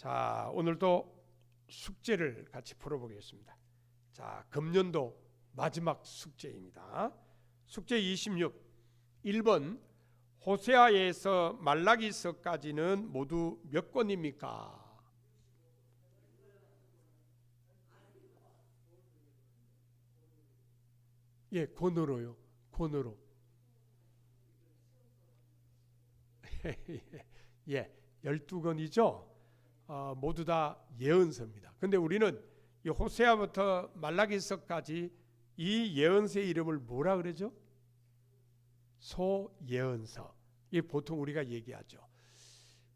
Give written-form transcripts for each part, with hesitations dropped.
자, 오늘도 숙제를 같이 풀어보겠습니다. 자, 금년도 마지막 숙제입니다. 숙제 26, 1번 호세아에서 말라기서까지는 모두 몇 권입니까? 예, 권으로요. 권으로. 예, 12권이죠. 모두 다 예언서입니다. 근데 우리는 이 호세아부터 말라기서까지 이 예언서의 이름을 뭐라 그러죠? 소예언서. 이 보통 우리가 얘기하죠.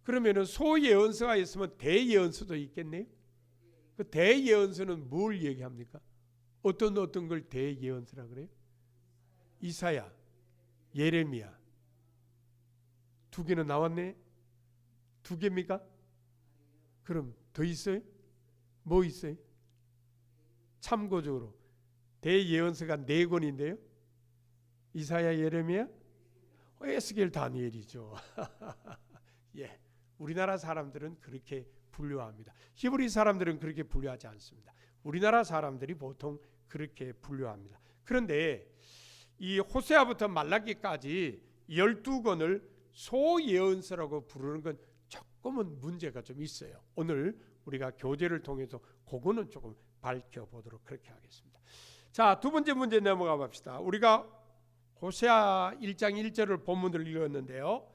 그러면은 소예언서가 있으면 대예언서도 있겠네요. 그 대예언서는 뭘 얘기합니까? 어떤 걸 대예언서라 그래요? 이사야, 예레미야. 두 개는 나왔네. 두 개입니까? 그럼 더 있어요? 뭐 있어요? 참고적으로 대예언서가 4권인데요. 이사야, 예레미야, 에스겔, 다니엘이죠. 예, 우리나라 사람들은 그렇게 분류합니다. 히브리 사람들은 그렇게 분류하지 않습니다. 우리나라 사람들이 보통 그렇게 분류합니다. 그런데 이 호세아부터 말라기까지 12권을 소예언서라고 부르는 건 조금은 문제가 좀 있어요. 오늘 우리가 교재를 통해서 그거는 조금 밝혀보도록 그렇게 하겠습니다. 자, 두 번째 문제 넘어가 봅시다. 우리가 호세아 1장 1절을 본문을 읽었는데요.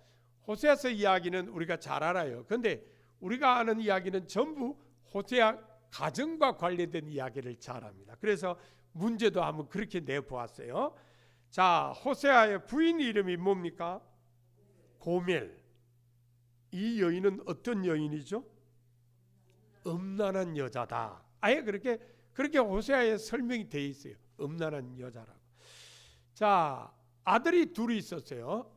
호세아서 이야기는 우리가 잘 알아요. 그런데 우리가 아는 이야기는 전부 호세아 가정과 관련된 이야기를 잘 합니다. 그래서 문제도 한번 그렇게 내보았어요. 자, 호세아의 부인 이름이 뭡니까? 고멜. 이 여인은 어떤 여인이죠? 음란한 여자다. 아예 그렇게 호세아에 설명이 되어 있어요. 음란한 여자라고. 자, 아들이 둘이 있었어요.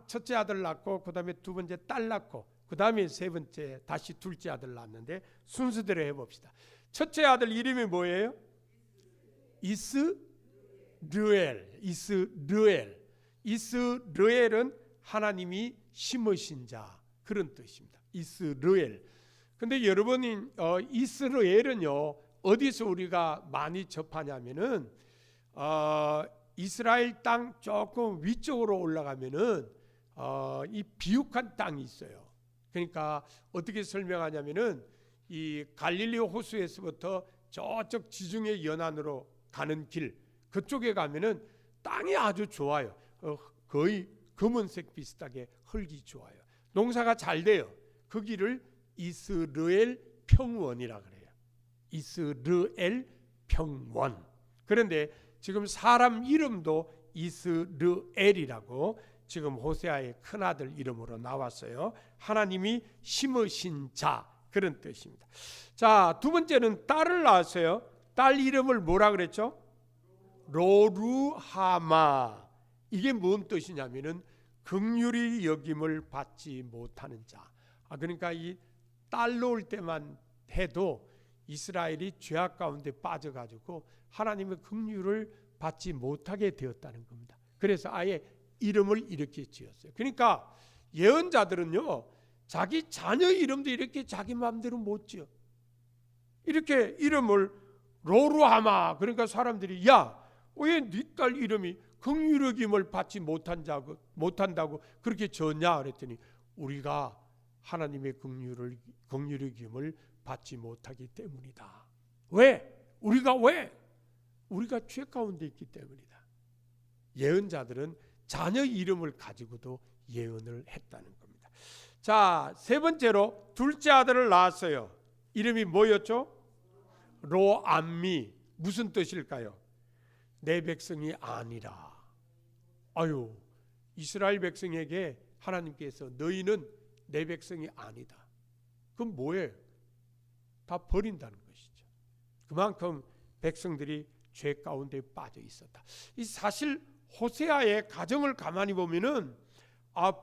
첫째 아들 낳고, 그 다음에 두 번째 딸 낳고, 그 다음에 세 번째 다시 둘째 아들 낳았는데 순서대로 해봅시다. 첫째 아들 이름이 뭐예요? 이스르엘. 이스르엘은 하나님이 심으신 자, 그런 뜻입니다. 이스르엘. 근데 여러분이 이스라엘은요 어디서 우리가 많이 접하냐면은 이스라엘 땅 조금 위쪽으로 올라가면은 이 비옥한 땅이 있어요. 그러니까 어떻게 설명하냐면은 이 갈릴리 호수에서부터 저쪽 지중해 연안으로 가는 길, 그쪽에 가면은 땅이 아주 좋아요. 거의 검은색 비슷하게 흙이 좋아요. 농사가 잘 돼요. 그 길을 이스라엘 평원이라 그래요. 이스라엘 평원. 그런데 지금 사람 이름도 이스라엘이라고 지금 호세아의 큰아들 이름으로 나왔어요. 하나님이 심으신 자, 그런 뜻입니다. 자, 두 번째는 딸을 낳았어요. 딸 이름을 뭐라 그랬죠? 로루하마. 이게 뭔 뜻이냐면은 긍휼히 여김을 받지 못하는 자. 그러니까 이 딸 놓을 때만 해도 이스라엘이 죄악 가운데 빠져가지고 하나님의 긍휼을 받지 못하게 되었다는 겁니다. 그래서 아예 이름을 이렇게 지었어요. 그러니까 예언자들은요 자기 자녀 이름도 이렇게 자기 마음대로 못 지어. 이렇게 이름을 로루하마. 그러니까 사람들이 야, 왜 네 딸 이름이 긍휼히 여김을 받지 못한다고 그렇게 지었냐 그랬더니 우리가 하나님의 긍휼히 여김을 받지 못하기 때문이다. 왜? 우리가 죄 가운데 있기 때문이다. 예언자들은 자녀 이름을 가지고도 예언을 했다는 겁니다. 자, 세 번째로 둘째 아들을 낳았어요. 이름이 뭐였죠? 로암미. 무슨 뜻일까요? 내 백성이 아니라. 아유, 이스라엘 백성에게 하나님께서 너희는 내 백성이 아니다. 그럼 뭐예요? 다 버린다는 것이죠. 그만큼 백성들이 죄 가운데 빠져 있었다. 이 사실 호세아의 가정을 가만히 보면은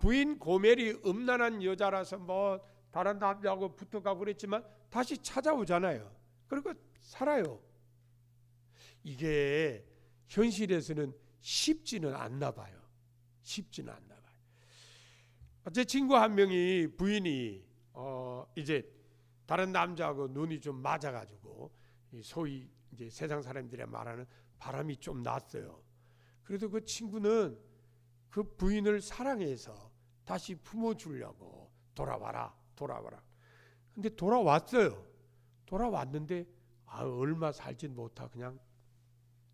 부인 고멜이 음란한 여자라서 뭐 다른 남자하고 붙어가고 그랬지만 다시 찾아오잖아요. 그리고 살아요. 이게 현실에서는 쉽지는 않나 봐요. 쉽지는 않나 봐요. 제 친구 한 명이 부인이 이제 다른 남자하고 눈이 좀 맞아가지고 소위 이제 세상 사람들이 말하는 바람이 좀 났어요. 그래도 그 친구는 그 부인을 사랑해서 다시 품어주려고 돌아와라. 근데 돌아왔어요. 돌아왔는데 얼마 살진 못하고 그냥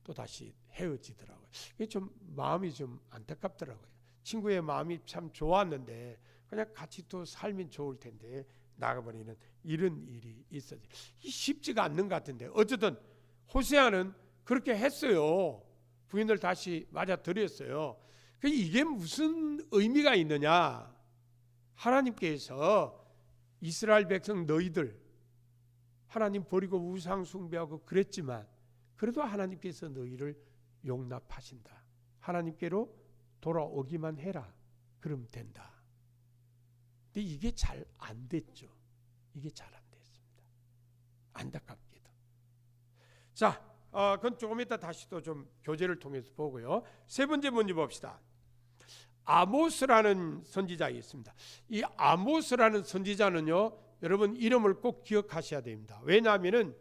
또 다시 헤어지더라고요. 이게 좀 마음이 좀 안타깝더라고요. 친구의 마음이 참 좋았는데 그냥 같이 또 살면 좋을 텐데 나가버리는 이런 일이 있어요. 쉽지가 않는 것 같은데 어쨌든 호세아는 그렇게 했어요. 부인을 다시 맞아들였어요. 이게 무슨 의미가 있느냐? 하나님께서 이스라엘 백성 너희들 하나님 버리고 우상 숭배하고 그랬지만 그래도 하나님께서 너희를 용납하신다. 하나님께로 돌아오기만 해라. 그럼 된다. 근데 이게 잘 안 됐죠. 이게 잘 안 됐습니다. 안타깝게도. 자, 그건 조금 이따 다시 또 좀 교재를 통해서 보고요. 세 번째 문제 봅시다. 아모스라는 선지자가 있습니다. 이 아모스라는 선지자는요, 여러분 이름을 꼭 기억하셔야 됩니다. 왜냐하면은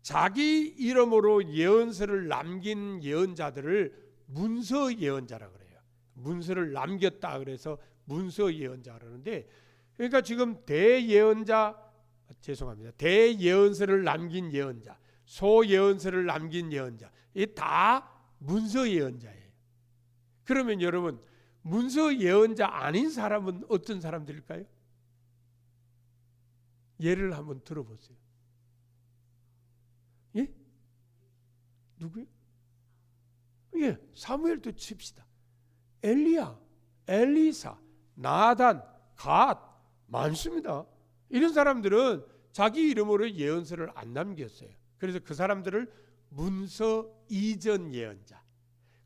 자기 이름으로 예언서를 남긴 예언자들을 문서 예언자라 그래요. 문서를 남겼다 그래서 문서 예언자 그러는데, 그러니까 지금 대예언서를 남긴 예언자, 소예언서를 남긴 예언자, 이 다 문서 예언자예요. 그러면 여러분 문서 예언자 아닌 사람은 어떤 사람들일까요? 예를 한번 들어보세요. 예? 누구요? 예, 사무엘도 칩시다. 엘리야, 엘리사, 나단, 갓 많습니다. 이런 사람들은 자기 이름으로 예언서를 안 남겼어요. 그래서 그 사람들을 문서 이전 예언자,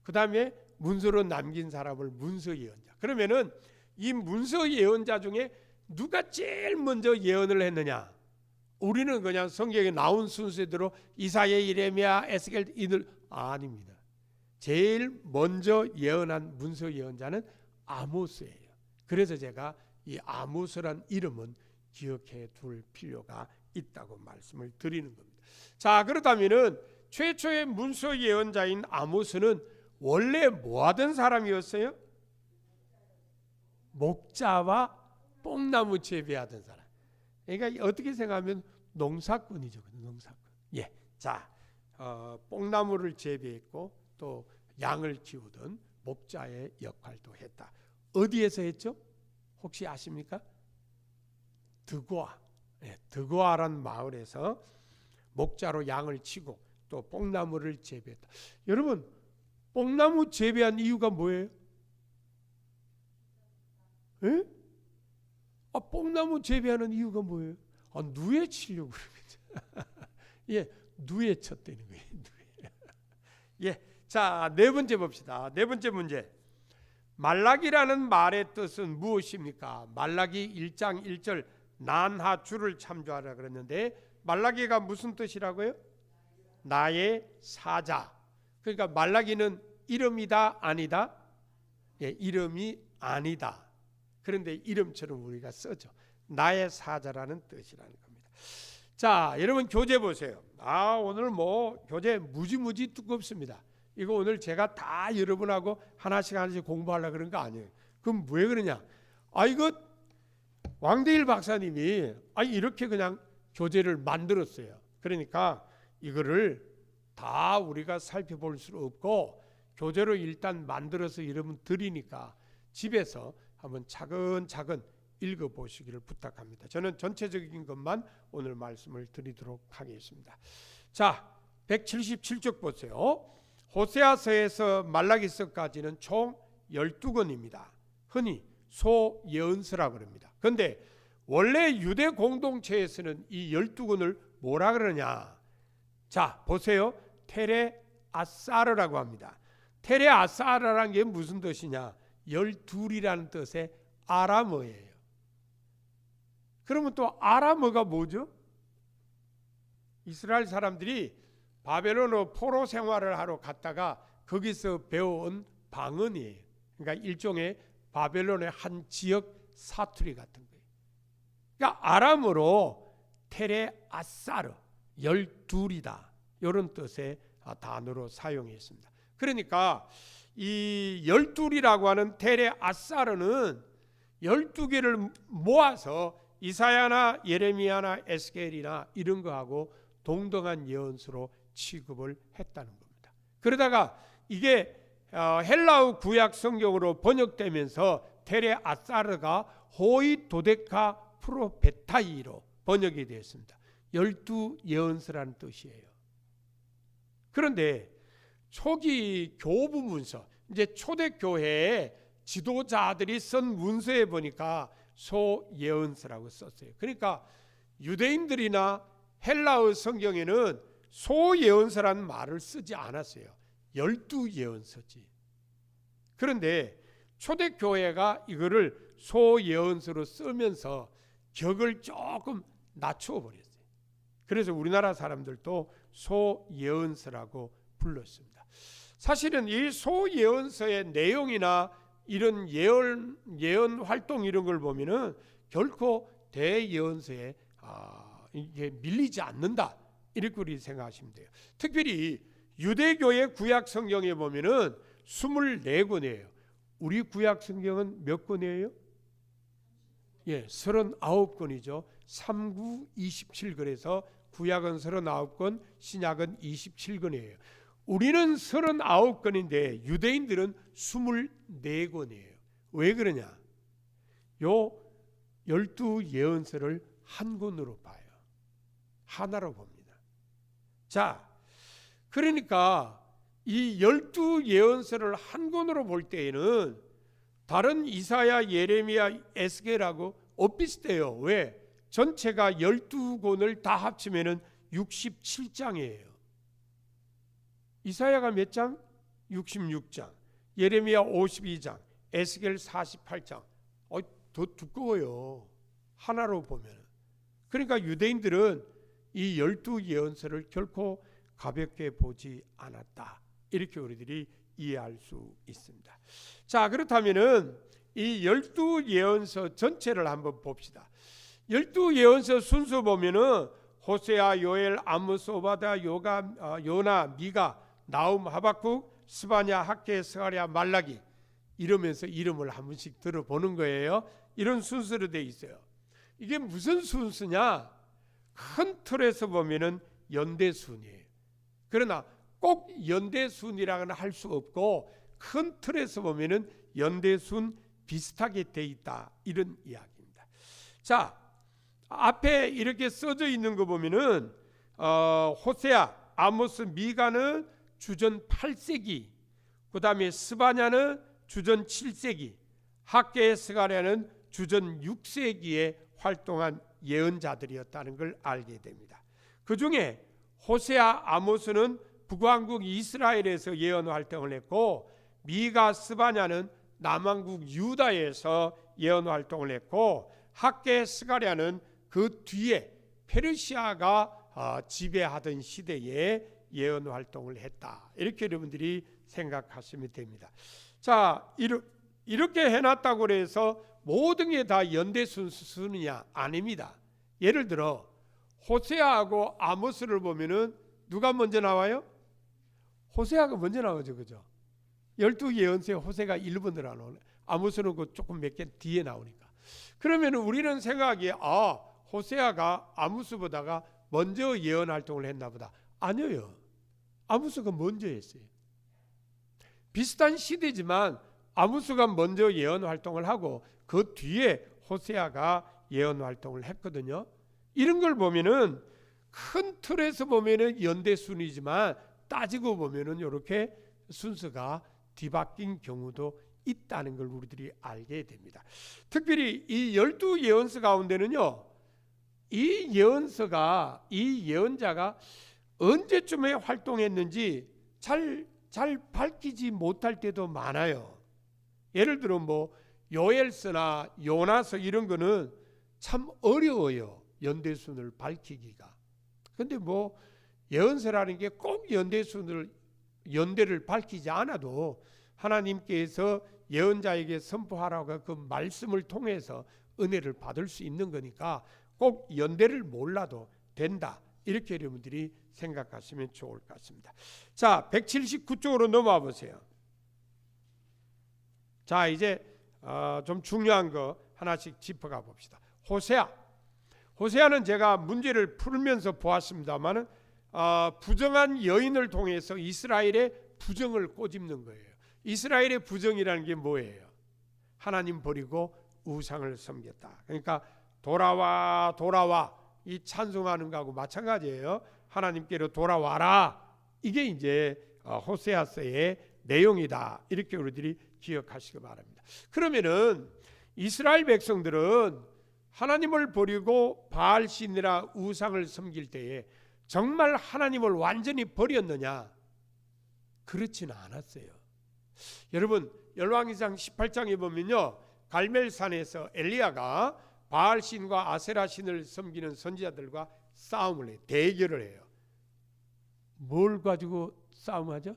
그 다음에 문서로 남긴 사람을 문서 예언자. 그러면은 이 문서 예언자 중에 누가 제일 먼저 예언을 했느냐? 우리는 그냥 성경에 나온 순서대로 이사야, 예레미야, 에스겔 이들 아닙니다. 제일 먼저 예언한 문서 예언자는 아모스예요. 그래서 제가 이 아모스란 이름은 기억해 둘 필요가 있다고 말씀을 드리는 겁니다. 자, 그렇다면은 최초의 문서 예언자인 아모스는 원래 뭐 하던 사람이었어요? 목자와 뽕나무 재배하던 사람. 그러니까 어떻게 생각하면 농사꾼이죠. 농사꾼. 예. 자, 뽕나무를 재배했고 또 양을 키우던 목자의 역할도 했다. 어디에서 했죠? 혹시 아십니까? 드고아. 예, 드고아란 마을에서 목자로 양을 치고 또 뽕나무를 재배했다. 여러분, 뽕나무 재배한 이유가 뭐예요? 예? 뽕나무 재배하는 이유가 뭐예요? 누에 치려고 그러겠죠. 예, 누에 쳤다는 거예요. 누에. 예, 자, 네 번째 봅시다. 네 번째 문제. 말라기라는 말의 뜻은 무엇입니까? 말라기 1장 1절 난하 주를 참조하라 그랬는데 말라기가 무슨 뜻이라고요? 나의 사자. 그러니까 말라기는 이름이다 아니다? 예, 이름이 아니다. 그런데 이름처럼 우리가 써죠. 나의 사자라는 뜻이라는 겁니다. 자, 여러분 교재 보세요. 오늘 뭐 교재 무지무지 두껍습니다. 이거 오늘 제가 다 여러분하고 하나씩 공부하려고 그런 거 아니에요. 그럼 왜 그러냐? 이거 왕대일 박사님이 이렇게 그냥 교재를 만들었어요. 그러니까 이거를 다 우리가 살펴볼 수 없고 교재로 일단 만들어서 여러분 드리니까 집에서 한번 차근차근 읽어보시기를 부탁합니다. 저는 전체적인 것만 오늘 말씀을 드리도록 하겠습니다. 자, 177쪽 보세요. 호세아서에서 말라기서까지는 총 12권입니다. 흔히 소예언서라고 합니다. 그런데 원래 유대 공동체에서는 이 12권을 뭐라 그러냐? 자, 보세요. 테레 아사르라고 합니다. 테레 아사르라는 게 무슨 뜻이냐? 12이라는 뜻의 아람어예요. 그러면 또 아람어가 뭐죠? 이스라엘 사람들이 바벨론으로 포로 생활을 하러 갔다가 거기서 배워온 방언이에요. 그러니까 일종의 바벨론의 한 지역 사투리 같은 거예요. 그러니까 아람어로 테레아사르, 12이다 이런 뜻의 단어로 사용했습니다. 그러니까 이 12이라고 하는 테레아사르는 12개를 모아서 이사야나 예레미야나 에스겔이나 이런 거하고 동등한 예언서로 취급을 했다는 겁니다. 그러다가 이게 헬라어 구약 성경으로 번역되면서 테레아사르가 호이 도데카 프로페타이로 번역이 되었습니다. 12 예언서라는 뜻이에요. 그런데 초기 교부 문서, 이제 초대교회의 지도자들이 쓴 문서에 보니까 소예언서라고 썼어요. 그러니까 유대인들이나 헬라어 성경에는 소예언서라는 말을 쓰지 않았어요. 12예언서지. 그런데 초대교회가 이거를 소예언서로 쓰면서 격을 조금 낮추어 버렸어요. 그래서 우리나라 사람들도 소예언서라고 불렀습니다. 사실은 이 소예언서의 내용이나 이런 예언 활동 이런 걸 보면은 결코 대예언서에 이게 밀리지 않는다 이렇게 우리 생각하시면 돼요. 특별히 유대교의 구약 성경에 보면은 24권이에요. 우리 구약 성경은 몇 권이에요? 예, 39권이죠. 3, 9, 27권에서 구약은 39권, 신약은 27권이에요. 우리는 39권인데 유대인들은 24권이에요. 왜 그러냐? 요 12 예언서를 한 권으로 봐요. 하나로 봅니다. 자, 그러니까 이 12 예언서를 한 권으로 볼 때에는 다른 이사야, 예레미야, 에스겔하고 엇비슷해요. 왜? 전체가 12권을 다 합치면은 67장이에요. 이사야가 몇 장? 66장. 예레미야 52장. 에스겔 48장. 더 두꺼워요. 하나로 보면. 그러니까 유대인들은 이 12 예언서를 결코 가볍게 보지 않았다. 이렇게 우리들이 이해할 수 있습니다. 자, 그렇다면은 이 12 예언서 전체를 한번 봅시다. 12 예언서 순서 보면은 호세아, 요엘, 아모스, 오바다, 요나, 미가, 나움, 하박국, 스바냐, 학개, 스가랴, 말라기 이러면서 이름을 한 번씩 들어보는 거예요. 이런 순서로 돼 있어요. 이게 무슨 순서냐? 큰 틀에서 보면은 연대순이에요. 그러나 꼭 연대순이라고는 할 수 없고 큰 틀에서 보면은 연대순 비슷하게 돼 있다 이런 이야기입니다. 자, 앞에 이렇게 써져 있는 거 보면은 호세아, 아모스, 미가는 주전 8세기, 그 다음에 스바냐는 주전 7세기, 학개, 스가랴는 주전 6세기에 활동한 예언자들이었다는 걸 알게 됩니다. 그 중에 호세아, 아모스는 북왕국 이스라엘에서 예언 활동을 했고, 미가, 스바냐는 남왕국 유다에서 예언 활동을 했고, 학개, 스가랴는 그 뒤에 페르시아가 지배하던 시대에 예언 활동을 했다. 이렇게 여러분들이 생각하시면 됩니다. 자, 이렇게 해놨다고 해서 모든 게 다 연대 순서냐? 아닙니다. 예를 들어 호세아하고 아모스를 보면은 누가 먼저 나와요? 호세아가 먼저 나오죠, 그죠? 12 예언서에 호세가 1번으로 나오네. 아모스는 그 조금 몇 개 뒤에 나오니까. 그러면 우리는 생각하기에 호세아가 아모스보다가 먼저 예언 활동을 했나 보다. 아니에요. 아모스가 먼저 했어요. 비슷한 시대지만 아모스가 먼저 예언 활동을 하고 그 뒤에 호세아가 예언 활동을 했거든요. 이런 걸 보면은 큰 틀에서 보면은 연대 순이지만 따지고 보면은 이렇게 순서가 뒤바뀐 경우도 있다는 걸 우리들이 알게 됩니다. 특별히 이 12 예언서 가운데는요, 이 예언자가 언제쯤에 활동했는지 잘 밝히지 못할 때도 많아요. 예를 들어 뭐 요엘서나 요나서 이런 거는 참 어려워요. 연대순을 밝히기가. 근데 뭐 예언서라는 게 꼭 연대를 밝히지 않아도 하나님께서 예언자에게 선포하라고 그 말씀을 통해서 은혜를 받을 수 있는 거니까 꼭 연대를 몰라도 된다. 이렇게 여러분들이 생각하시면 좋을 것 같습니다. 자, 179쪽으로 넘어와 보세요. 자, 이제 좀 중요한 거 하나씩 짚어가 봅시다. 호세아는 제가 문제를 풀면서 보았습니다만 부정한 여인을 통해서 이스라엘의 부정을 꼬집는 거예요. 이스라엘의 부정이라는 게 뭐예요? 하나님 버리고 우상을 섬겼다. 그러니까 돌아와 이 찬송하는 거하고 마찬가지예요. 하나님께로 돌아와라. 이게 이제 호세아서의 내용이다. 이렇게 우리들이 기억하시기 바랍니다. 그러면은 이스라엘 백성들은 하나님을 버리고 바알신이라 우상을 섬길 때에 정말 하나님을 완전히 버렸느냐? 그렇지는 않았어요. 여러분 열왕기상 18장에 보면요, 갈멜산에서 엘리야가 바알신과 아세라신을 섬기는 선지자들과 싸움을 해요. 대결을 해요. 뭘 가지고 싸움하죠?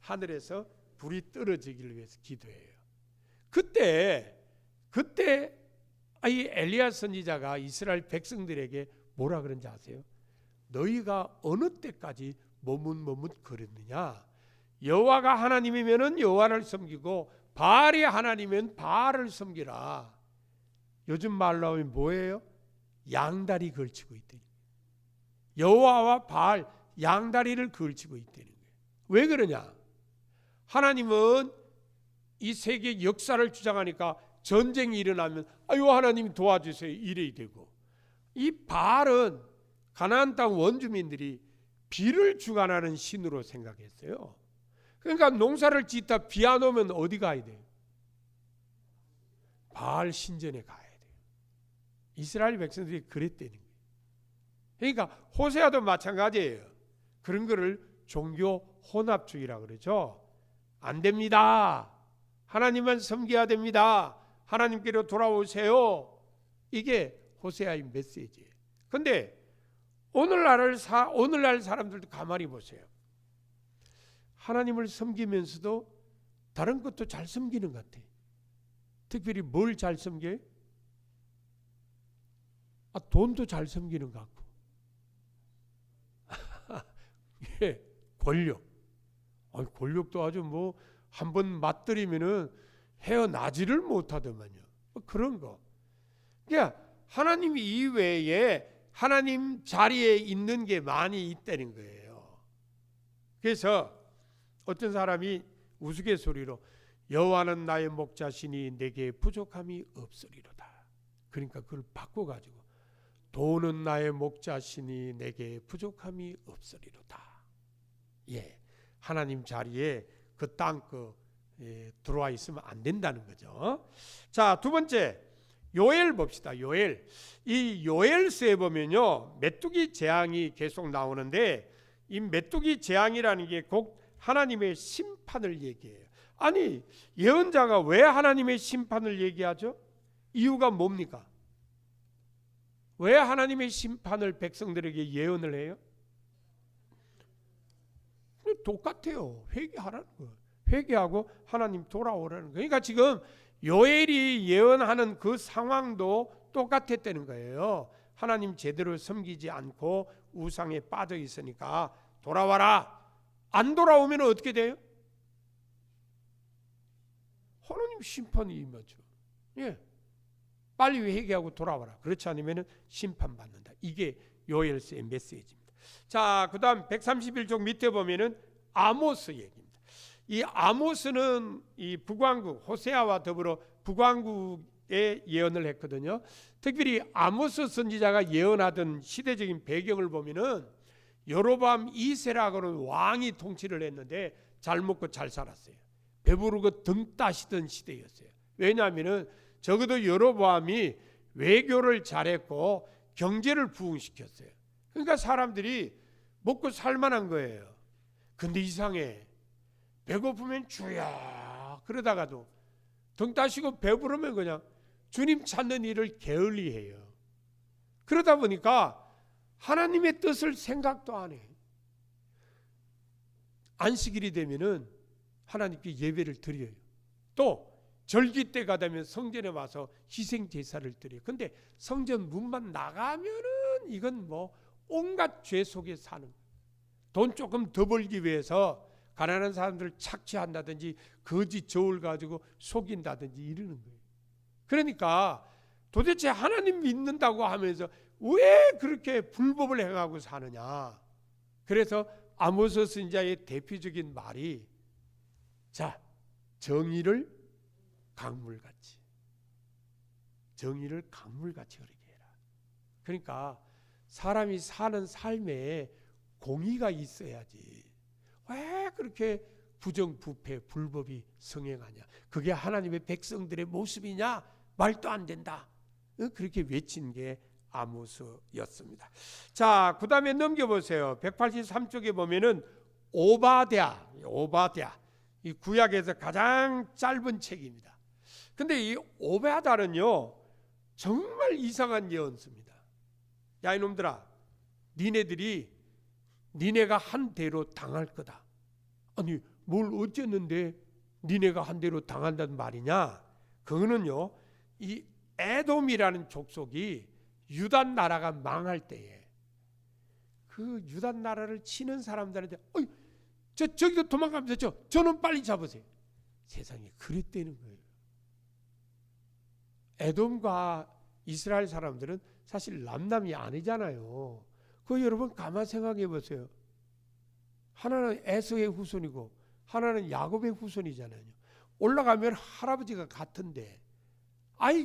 하늘에서 불이 떨어지기를 위해서 기도해요. 그때 이 엘리야 선지자가 이스라엘 백성들에게 뭐라 그런지 아세요? 너희가 어느 때까지 머뭇거렸느냐? 여호와가 하나님이면은 여호와를 섬기고 바알이 하나님이면 바알을 섬기라. 요즘 말로 하면 뭐예요? 양다리 걸치고 있다니. 여호와와 바알 양다리를 걸치고 있다는 거예요. 왜 그러냐? 하나님은 이 세계 역사를 주장하니까 전쟁이 일어나면 아유 하나님 도와주세요 이래야 되고, 이 바알은 가나안 땅 원주민들이 비를 주관하는 신으로 생각했어요. 그러니까 농사를 짓다 비 안 오면 어디 가야 돼요? 바알 신전에 가야 돼요. 이스라엘 백성들이 그랬다는 거예요. 그러니까 호세아도 마찬가지예요. 그런 거를 종교 혼합주의라고 그러죠. 안 됩니다. 하나님만 섬겨야 됩니다. 하나님께로 돌아오세요. 이게 호세아의 메시지예요. 그런데 오늘날 사람들도 가만히 보세요. 하나님을 섬기면서도 다른 것도 잘 섬기는 것 같아요. 특별히 뭘 잘 섬겨요? 돈도 잘 섬기는 것 같고 예, 권력도 아주 뭐 한번 맞들이면은 헤어나지를 못하더만요. 그런 거. 그러니까 하나님 이외에 하나님 자리에 있는 게 많이 있다는 거예요. 그래서 어떤 사람이 우스갯소리로 여호와는 나의 목자시니 내게 부족함이 없으리로다. 그러니까 그걸 바꿔가지고 돈은 나의 목자시니 내게 부족함이 없으리로다. 예, 하나님 자리에 그 땅 들어와 있으면 안 된다는 거죠. 자, 두 번째 요엘 봅시다. 요엘. 이 요엘서에 보면요, 메뚜기 재앙이 계속 나오는데 이 메뚜기 재앙이라는 게 곧 하나님의 심판을 얘기해요. 아니 예언자가 왜 하나님의 심판을 얘기하죠? 이유가 뭡니까? 왜 하나님의 심판을 백성들에게 예언을 해요? 똑같아요. 회개하라는 거예요. 회개하고 하나님 돌아오라는 거예요. 그러니까 지금 요엘이 예언하는 그 상황도 똑같았다는 거예요. 하나님 제대로 섬기지 않고 우상에 빠져 있으니까 돌아와라. 안 돌아오면 어떻게 돼요? 하나님 심판이 임하죠. 예, 빨리 회개하고 돌아와라. 그렇지 않으면 심판받는다. 이게 요엘서의 메시지입니다. 자, 그 다음 131쪽 밑에 보면은 아모스 얘기입니다. 이 아모스는 이 북왕국 호세아와 더불어 북왕국의 예언을 했거든요. 특별히 아모스 선지자가 예언하던 시대적인 배경을 보면은 여로보암 2세라고는 왕이 통치를 했는데 잘 먹고 잘 살았어요. 배부르고 등 따시던 시대였어요. 왜냐하면은 적어도 여로보암이 외교를 잘했고 경제를 부흥시켰어요. 그러니까 사람들이 먹고 살만한 거예요. 근데 이상해. 배고프면 주야 그러다가도 등 따시고 배부르면 그냥 주님 찾는 일을 게을리해요. 그러다 보니까 하나님의 뜻을 생각도 안 해. 안식일이 되면은 하나님께 예배를 드려요. 또 절기 때가 되면 성전에 와서 희생 제사를 드려요. 근데 성전 문만 나가면은 이건 뭐 온갖 죄 속에 사는 거예요. 돈 조금 더 벌기 위해서 가난한 사람들을 착취한다든지 거짓 저울 가지고 속인다든지 이러는 거예요. 그러니까 도대체 하나님 믿는다고 하면서 왜 그렇게 불법을 행하고 사느냐. 그래서 아모스 선지자의 대표적인 말이 자, 정의를 강물같이 흐르게 해라. 그러니까 사람이 사는 삶에 공의가 있어야지. 왜 그렇게 부정부패 불법이 성행하냐. 그게 하나님의 백성들의 모습이냐. 말도 안 된다. 그렇게 외친 게 아모스였습니다. 자, 그 다음에 넘겨보세요. 183쪽에 보면은 오바댜, 이 구약에서 가장 짧은 책입니다. 근데 이 오바댜는요 정말 이상한 예언서입니다. 야, 이놈들아, 니네가 한 대로 당할 거다. 아니, 뭘 어쨌는데 니네가 한 대로 당한다는 말이냐. 그거는요, 이 에돔이라는 족속이 유다 나라가 망할 때에 그 유다 나라를 치는 사람들한테 저기도 도망가면 되죠. 저는 빨리 잡으세요. 세상에 그랬다는 거예요. 에돔과 이스라엘 사람들은 사실 남남이 아니잖아요. 그 여러분 가만 생각해 보세요. 하나는 에서의 후손이고 하나는 야곱의 후손이잖아요. 올라가면 할아버지가 같은데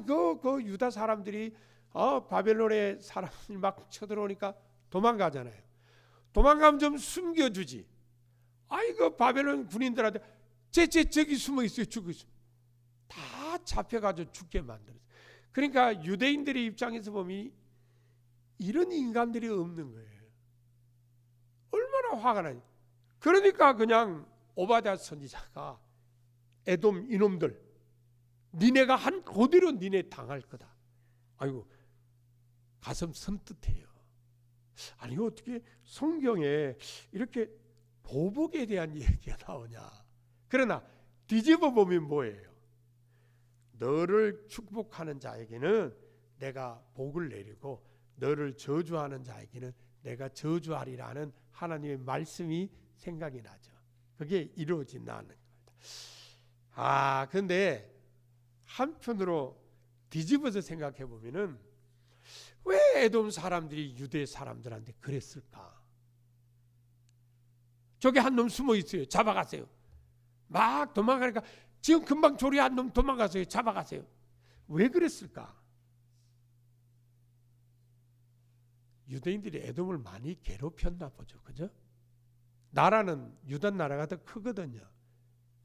그 유다 사람들이 바벨론의 사람들이 막 쳐들어오니까 도망가잖아요. 도망가면 좀 숨겨주지. 그 바벨론 군인들한테 저기 숨어 있어요. 죽고 있어요. 다 잡혀가지고 죽게 만들었어요. 그러니까 유대인들의 입장에서 보면 이런 인간들이 없는 거예요. 얼마나 화가 나요. 그러니까 그냥 오바댜 선지자가 에돔 이놈들 니네가 한 그대로 니네 당할 거다. 아이고 가슴 선뜻해요. 아니 어떻게 성경에 이렇게 보복에 대한 얘기가 나오냐. 그러나 뒤집어 보면 뭐예요? 너를 축복하는 자에게는 내가 복을 내리고 너를 저주하는 자에게는 내가 저주하리라는 하나님의 말씀이 생각이 나죠. 그게 이루어진다는 겁니다. 근데 한편으로 뒤집어서 생각해 보면은 왜 에돔 사람들이 유대 사람들한테 그랬을까? 저기 한 놈 숨어 있어요. 잡아가세요. 막 도망가니까 지금 금방 조리 한 놈 도망가세요. 잡아가세요. 왜 그랬을까? 유대인들이 에돔을 많이 괴롭혔나 보죠. 그죠? 나라는 유다 나라가 더 크거든요.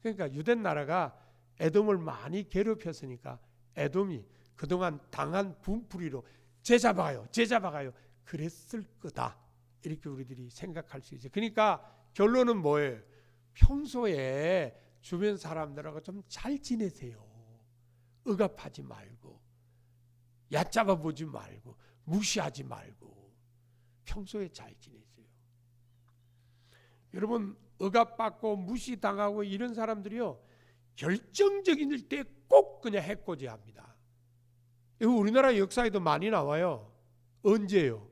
그러니까 유대 나라가 에돔을 많이 괴롭혔으니까 에돔이 그동안 당한 분풀이로 쟤 잡아가요. 그랬을 거다. 이렇게 우리들이 생각할 수 있어요. 그러니까 결론은 뭐예요? 평소에 주변 사람들하고 좀 잘 지내세요. 억압하지 말고 얕잡아 보지 말고 무시하지 말고 평소에 잘 지내세요. 여러분 억압받고 무시당하고 이런 사람들이요 결정적인 때 꼭 그냥 해코지합니다. 이거 우리나라 역사에도 많이 나와요. 언제요?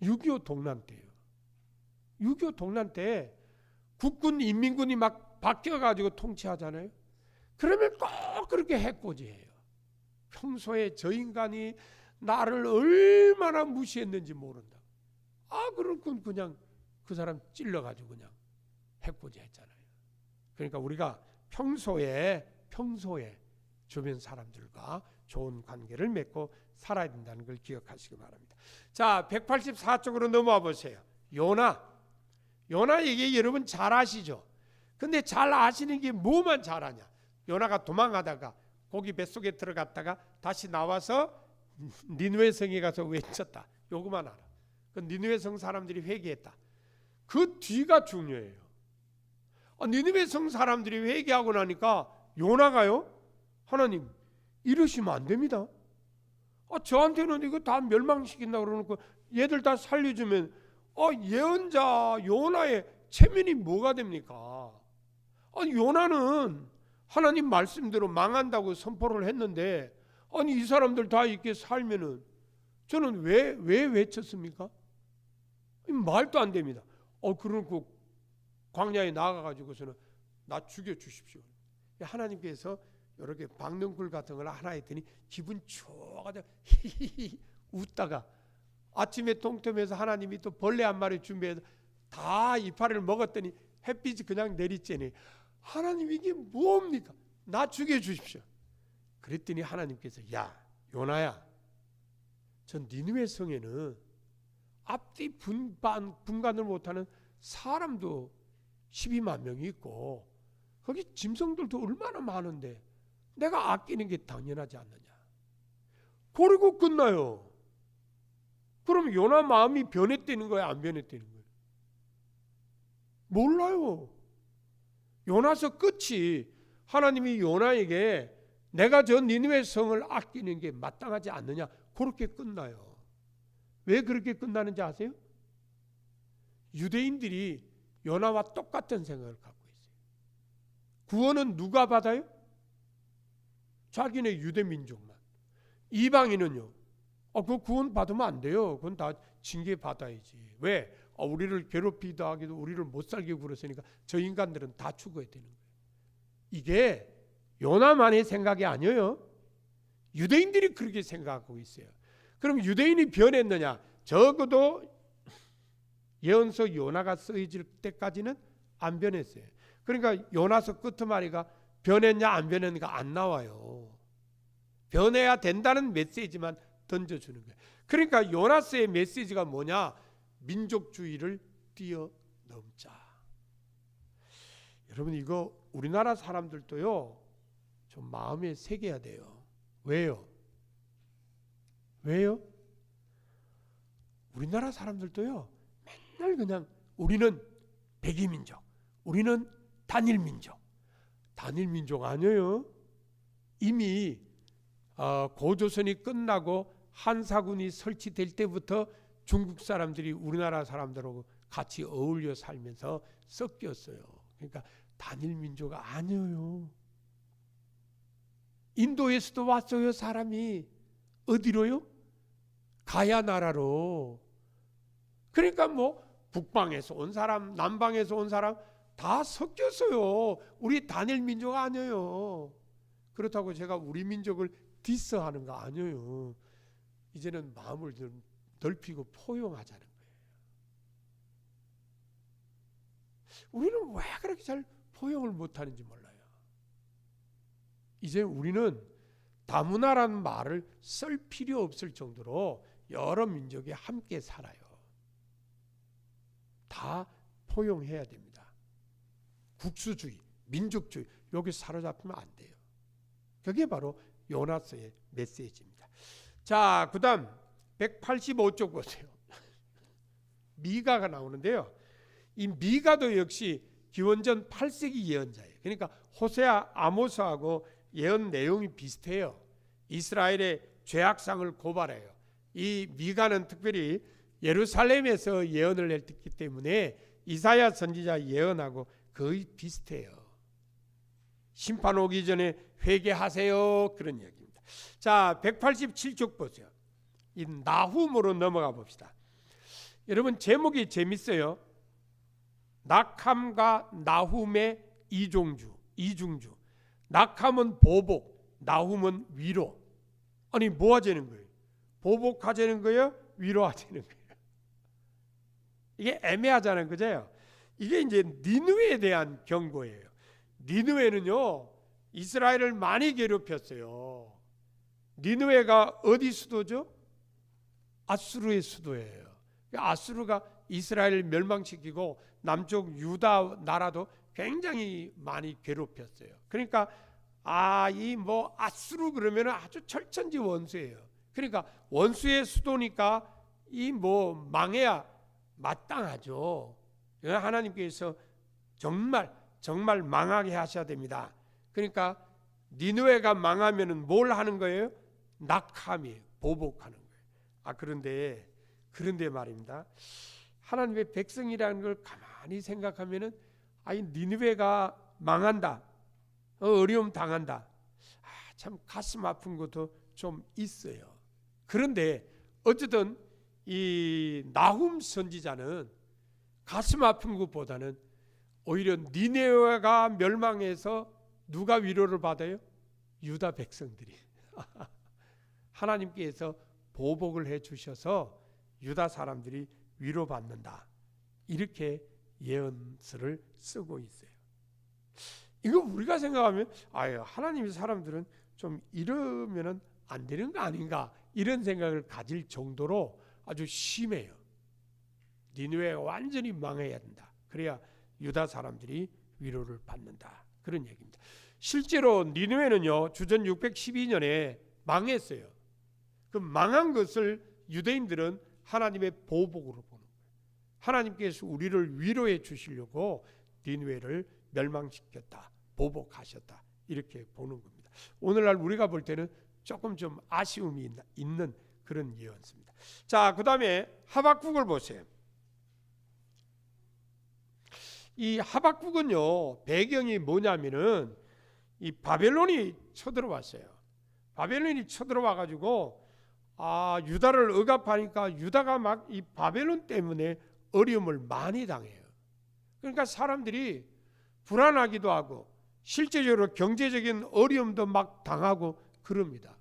6.25 동란 때요. 6.25 동란 때 국군 인민군이 막 바뀌어가지고 통치하잖아요. 그러면 꼭 그렇게 해코지해요. 평소에 저 인간이 나를 얼마나 무시했는지 모른다. 그럼 그냥 그 사람 찔러가지고 그냥 해코지했잖아요. 그러니까 우리가 평소에 주변 사람들과 좋은 관계를 맺고 살아야 된다는 걸 기억하시기 바랍니다. 자, 184쪽으로 넘어와 보세요. 요나 얘기 여러분 잘 아시죠? 근데 잘 아시는 게 뭐만 잘하냐? 요나가 도망가다가 고기 뱃속에 들어갔다가 다시 나와서 니느웨 성에 가서 외쳤다. 요거만 알아. 그 니느웨 성 사람들이 회개했다. 그 뒤가 중요해요. 니느웨 성 사람들이 회개하고 나니까 요나가요, 하나님 이러시면 안 됩니다. 저한테는 이거 다 멸망시킨다 그러놓고 얘들 다 살려주면 예언자 요나의 체면이 뭐가 됩니까? 요나는 하나님 말씀대로 망한다고 선포를 했는데, 아니 이 사람들 다 이렇게 살면은 저는 왜 외쳤습니까? 말도 안 됩니다. 그러고 광야에 나가가지고서는 나 죽여주십시오. 하나님께서 이렇게 박능굴 같은 걸 하나 했더니 기분 좋아가지고 히히히 웃다가 아침에 통통해서 하나님이 또 벌레 한 마리 준비해서 다 이파리를 먹었더니 햇빛이 그냥 내리쬐니 하나님 이게 뭡니까? 나 죽여주십시오. 그랬더니 하나님께서 야 요나야, 저 니느웨 성에는 앞뒤 분간을 못하는 사람도 12만 명이 있고 거기 짐승들도 얼마나 많은데 내가 아끼는 게 당연하지 않느냐. 그리고 끝나요. 그럼 요나 마음이 변했다는 거야, 안 변했다는 거야? 몰라요. 요나서 끝이 하나님이 요나에게 내가 저 니느웨 성을 아끼는 게 마땅하지 않느냐, 그렇게 끝나요. 왜 그렇게 끝나는지 아세요? 유대인들이 요나와 똑같은 생각을 갖고 있어요. 구원은 누가 받아요? 자기네 유대 민족만. 이방인은요, 그 구원 받으면 안 돼요. 그건 다 징계 받아야지. 왜? 우리를 괴롭히기도 하기도 우리를 못 살게 굴었으니까 저 인간들은 다 죽어야 되는 거예요. 이게 요나만의 생각이 아니에요. 유대인들이 그렇게 생각하고 있어요. 그럼 유대인이 변했느냐? 적어도 예언서 요나가 쓰여질 때까지는 안 변했어요. 그러니까 요나서 끝마디가 변했냐 안 변했는가 안 나와요. 변해야 된다는 메시지만 던져주는 거예요. 그러니까 요나스의 메시지가 뭐냐? 민족주의를 뛰어넘자. 여러분 이거 우리나라 사람들도요 좀 마음에 새겨야 돼요. 왜요? 우리나라 사람들도요 맨날 그냥 우리는 백이민족, 우리는 단일민족. 단일민족 아니에요. 이미 고조선이 끝나고 한사군이 설치될 때부터 중국 사람들이 우리나라 사람들하고 같이 어울려 살면서 섞였어요. 그러니까 단일민족 아니에요. 인도에서도 왔어요. 사람이 어디로요? 가야 나라로. 그러니까 뭐 북방에서 온 사람, 남방에서 온 사람 다 섞였어요. 우리 단일 민족 아니에요. 그렇다고 제가 우리 민족을 디스하는 거 아니에요. 이제는 마음을 좀 넓히고 포용하자는 거예요. 우리는 왜 그렇게 잘 포용을 못하는지 몰라요. 이제 우리는 다문화라는 말을 쓸 필요 없을 정도로 여러 민족이 함께 살아요. 다 포용해야 됩니다. 국수주의, 민족주의 여기 사로잡히면 안 돼요. 그게 바로 요나서의 메시지입니다. 자, 그 다음 185쪽 보세요. 미가가 나오는데요. 이 미가도 역시 기원전 8세기 예언자예요. 그러니까 호세아, 아모스하고 예언 내용이 비슷해요. 이스라엘의 죄악상을 고발해요. 이 미가는 특별히 예루살렘에서 예언을 했기 때문에 이사야 선지자 예언하고 거의 비슷해요. 심판 오기 전에 회개하세요, 그런 얘기입니다. 자, 187쪽 보세요. 이 나훔으로 넘어가 봅시다. 여러분 제목이 재밌어요. 낙함과 나훔의 이중주. 낙함은 보복, 나훔은 위로. 아니 뭐 하자는 거예요? 보복하자는 거예요? 위로하자는 거예요? 이게 애매하잖아요, 그죠? 이게 이제 니느웨에 대한 경고예요. 니느웨는요 이스라엘을 많이 괴롭혔어요. 니느웨가 어디 수도죠? 아수르의 수도예요. 아수르가 이스라엘을 멸망시키고 남쪽 유다 나라도 굉장히 많이 괴롭혔어요. 그러니까 이 뭐 아수르 그러면 아주 철천지 원수예요. 그러니까 원수의 수도니까 이 뭐 망해야 마땅하죠. 하나님께서 정말 망하게 하셔야 됩니다. 그러니까 니느웨가 망하면은 뭘 하는 거예요? 낙함이에요. 보복하는 거예요. 그런데 말입니다. 하나님의 백성이라는 걸 가만히 생각하면은 니느웨가 망한다. 어려움 당한다. 참 가슴 아픈 것도 좀 있어요. 그런데 어쨌든 이 나훔 선지자는 가슴 아픈 것보다는 오히려 니네웨가 멸망해서 누가 위로를 받아요? 유다 백성들이. 하나님께서 보복을 해주셔서 유다 사람들이 위로받는다. 이렇게 예언서를 쓰고 있어요. 이거 우리가 생각하면 하나님의 사람들은 좀 이러면 안 되는 거 아닌가 이런 생각을 가질 정도로 아주 심해요. 니느웨가 완전히 망해야 된다. 그래야 유다 사람들이 위로를 받는다. 그런 얘기입니다. 실제로 니느웨는요 주전 612년에 망했어요. 그 망한 것을 유대인들은 하나님의 보복으로 보는 거예요. 하나님께서 우리를 위로해 주시려고 니느웨를 멸망시켰다. 보복하셨다. 이렇게 보는 겁니다. 오늘날 우리가 볼 때는 조금 좀 아쉬움이 있는 그런 예언입니다. 자, 그 다음에 하박국을 보세요. 이 하박국은요 배경이 뭐냐면은 이 바벨론이 쳐들어왔어요. 바벨론이 쳐들어와 가지고 유다를 억압하니까 유다가 막 이 바벨론 때문에 어려움을 많이 당해요. 그러니까 사람들이 불안하기도 하고 실제적으로 경제적인 어려움도 막 당하고 그럽니다.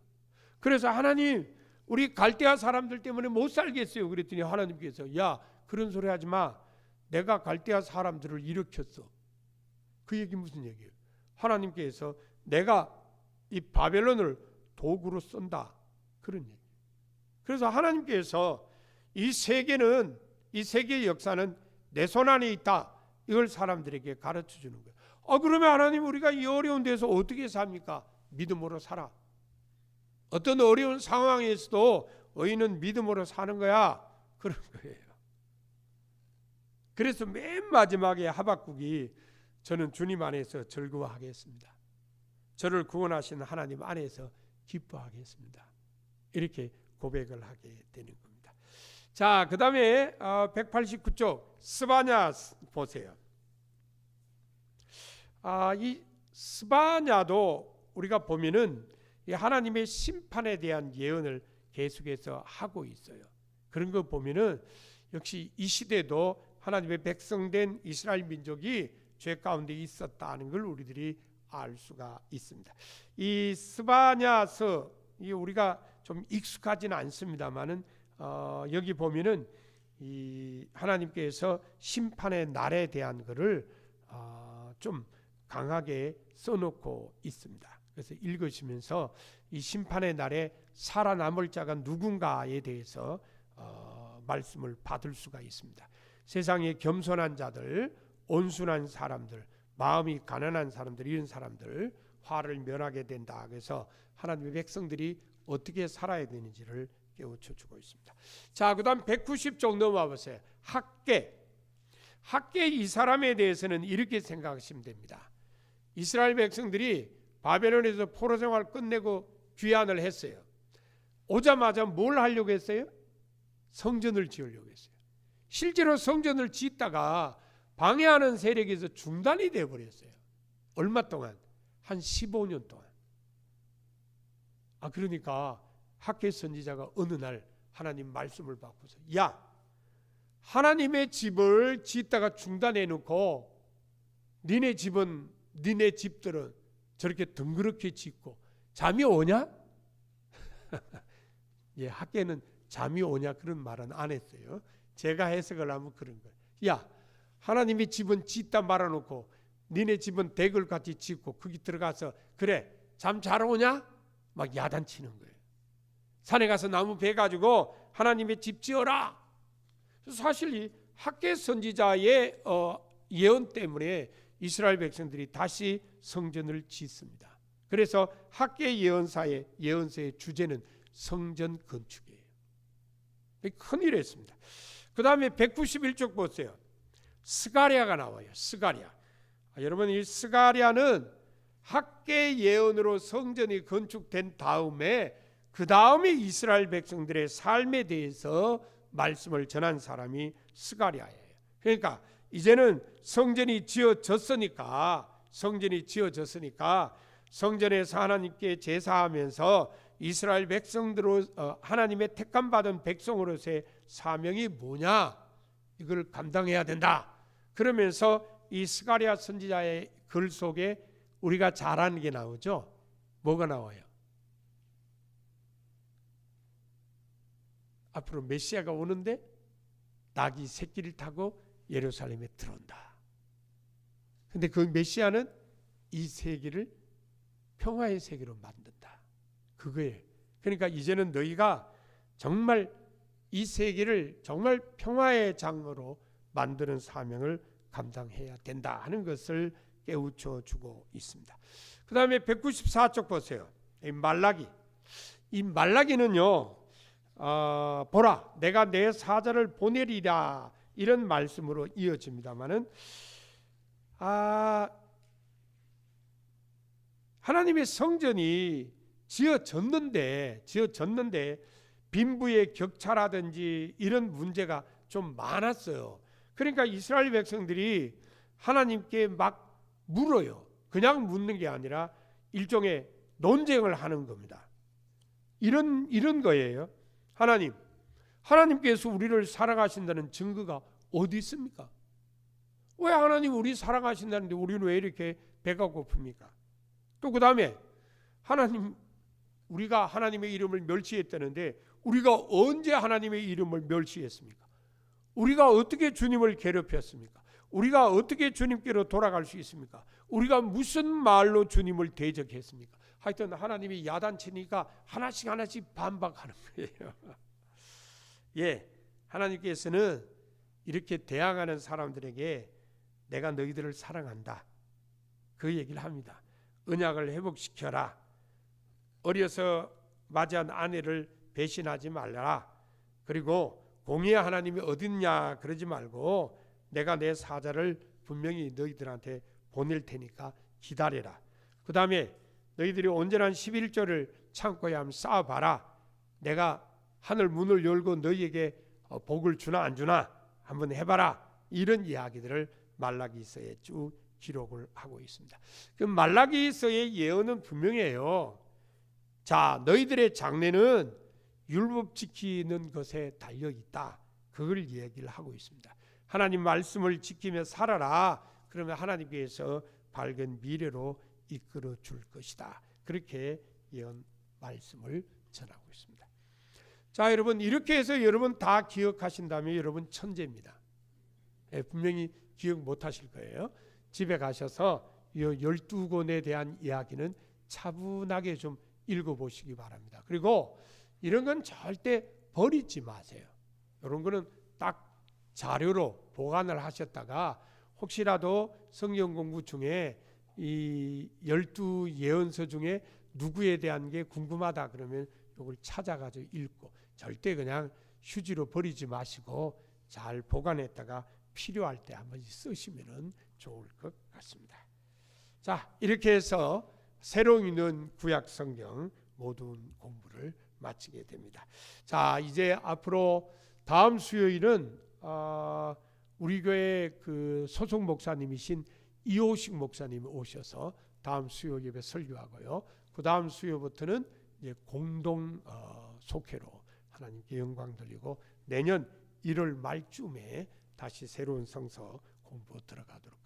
그래서 하나님 우리 갈대아 사람들 때문에 못 살겠어요. 그랬더니 하나님께서 야 그런 소리 하지 마. 내가 갈대아 사람들을 일으켰어. 그 얘기 무슨 얘기예요? 하나님께서 내가 이 바벨론을 도구로 쓴다. 그런 얘기. 그래서 하나님께서 이 세계의 역사는 내 손 안에 있다. 이걸 사람들에게 가르쳐 주는 거예요. 그러면 하나님 우리가 이 어려운 데서 어떻게 삽니까? 믿음으로 살아. 어떤 어려운 상황에서도 의인은 믿음으로 사는 거야. 그런 거예요. 그래서 맨 마지막에 하박국이 저는 주님 안에서 즐거워하겠습니다. 저를 구원하신 하나님 안에서 기뻐하겠습니다. 이렇게 고백을 하게 되는 겁니다. 자, 그 다음에 189쪽 스바냐 보세요. 이 스바냐도 우리가 보면은 이 하나님의 심판에 대한 예언을 계속해서 하고 있어요. 그런 거 보면은 역시 이 시대도 하나님의 백성된 이스라엘 민족이 죄 가운데 있었다는 걸 우리들이 알 수가 있습니다. 이 스바냐서 우리가 좀 익숙하지는 않습니다만은 여기 보면은 이 하나님께서 심판의 날에 대한 것을 좀 강하게 써놓고 있습니다. 그래서 읽으시면서 이 심판의 날에 살아남을 자가 누군가에 대해서 말씀을 받을 수가 있습니다. 세상에 겸손한 자들, 온순한 사람들, 마음이 가난한 사람들, 이런 사람들 화를 면하게 된다. 그래서 하나님의 백성들이 어떻게 살아야 되는지를 깨우쳐주고 있습니다. 자, 그 다음 190쪽 넘어와 보세요. 학계 이 사람에 대해서는 이렇게 생각하시면 됩니다. 이스라엘 백성들이 바벨론에서 포로 생활 끝내고 귀환을 했어요. 오자마자 뭘 하려고 했어요? 성전을 지으려고 했어요. 실제로 성전을 짓다가 방해하는 세력에서 중단이 되어버렸어요. 얼마 동안? 한 15년 동안. 그러니까 학개 선지자가 어느 날 하나님 말씀을 받고서 야, 하나님의 집을 짓다가 중단해 놓고 니네 집들은 저렇게 덩그렇게 짓고 잠이 오냐? 예, 학개는 잠이 오냐 그런 말은 안 했어요. 제가 해석을 하면 그런 거예요. 야, 하나님의 집은 짓다 말아놓고 니네 집은 대궐같이 짓고 거기 들어가서 그래 잠 잘 오냐? 막 야단치는 거예요. 산에 가서 나무 베 가지고 하나님의 집 지어라. 사실 이 학개 선지자의 예언 때문에 이스라엘 백성들이 다시 성전을 짓습니다. 그래서 학개 예언서의 주제는 성전 건축이에요. 큰일이었습니다. 그 다음에 191쪽 보세요. 스가랴가 나와요. 스가랴. 여러분 이 스가랴는 학개 예언으로 성전이 건축된 다음에 그 다음에 이스라엘 백성들의 삶에 대해서 말씀을 전한 사람이 스가랴예요. 그러니까 이제는 성전이 지어졌으니까 성전이 지어졌으니까 성전에서 하나님께 제사하면서 이스라엘 백성들로 하나님의 택감 받은 백성으로서의 사명이 뭐냐, 이걸 감당해야 된다. 그러면서 이 스가랴 선지자의 글 속에 우리가 잘 아는 게 나오죠. 뭐가 나와요? 앞으로 메시아가 오는데 낙이 새끼를 타고 예루살렘에 들어온다. 근데 그 메시아는 이 세계를 평화의 세계로 만든다. 그거예요. 그러니까 이제는 너희가 정말 이 세계를 정말 평화의 장으로 만드는 사명을 감당해야 된다 하는 것을 깨우쳐 주고 있습니다. 그 다음에 194쪽 보세요. 이 말라기는요, 보라 내가 내 사자를 보내리라 이런 말씀으로 이어집니다마는 하나님의 성전이 지어졌는데 빈부의 격차라든지 이런 문제가 좀 많았어요. 그러니까 이스라엘 백성들이 하나님께 막 물어요. 그냥 묻는 게 아니라 일종의 논쟁을 하는 겁니다. 이런 거예요. 하나님께서 우리를 사랑하신다는 증거가 어디 있습니까? 왜 하나님 우리 사랑하신다는데 우리는 왜 이렇게 배가 고픕니까? 또 그 다음에 우리가 하나님의 이름을 멸시했다는데 우리가 언제 하나님의 이름을 멸시했습니까? 우리가 어떻게 주님을 괴롭혔습니까? 우리가 어떻게 주님께로 돌아갈 수 있습니까? 우리가 무슨 말로 주님을 대적했습니까? 하여튼 하나님이 야단치니까 하나씩 반박하는 거예요. 예, 하나님께서는 이렇게 대항하는 사람들에게 내가 너희들을 사랑한다, 그 얘기를 합니다. 언약을 회복시켜라. 어려서 맞이한 아내를 배신하지 말라. 그리고 공의의 하나님이 어딨냐 그러지 말고 내가 내 사자를 분명히 너희들한테 보낼 테니까 기다려라. 그 다음에 너희들이 온전한 11조를 창고에 한번 쌓아봐라. 내가 하늘 문을 열고 너희에게 복을 주나 안 주나 한번 해봐라. 이런 이야기들을 말라기서에 쭉 기록을 하고 있습니다. 그 말라기서의 예언은 분명해요. 자, 너희들의 장래는 율법 지키는 것에 달려 있다. 그걸 얘기를 하고 있습니다. 하나님 말씀을 지키며 살아라. 그러면 하나님께서 밝은 미래로 이끌어 줄 것이다. 그렇게 예언 말씀을 전하고 있습니다. 자, 여러분, 이렇게 해서 여러분 다 기억하신다면 여러분 천재입니다. 분명히 기억 못 하실 거예요. 집에 가셔서 이 12권에 대한 이야기는 차분하게 좀 읽어보시기 바랍니다. 그리고 이런 건 절대 버리지 마세요. 이런 거는 딱 자료로 보관을 하셨다가 혹시라도 성경 공부 중에 이 12예언서 중에 누구에 대한 게 궁금하다 그러면 이걸 찾아가지고 읽고, 절대 그냥 휴지로 버리지 마시고 잘 보관했다가 필요할 때 한번 쓰시면 좋을 것 같습니다. 자, 이렇게 해서 새로 읽는 구약 성경 모든 공부를 마치게 됩니다. 자, 이제 앞으로 다음 수요일은 우리 교회 그 소속 목사님이신 이호식 목사님이 오셔서 다음 수요 예배 설교하고요. 그 다음 수요부터는 이제 공동 속회로 하나님께 영광 돌리고 내년 1월 말쯤에 다시 새로운 성서 공부 들어가도록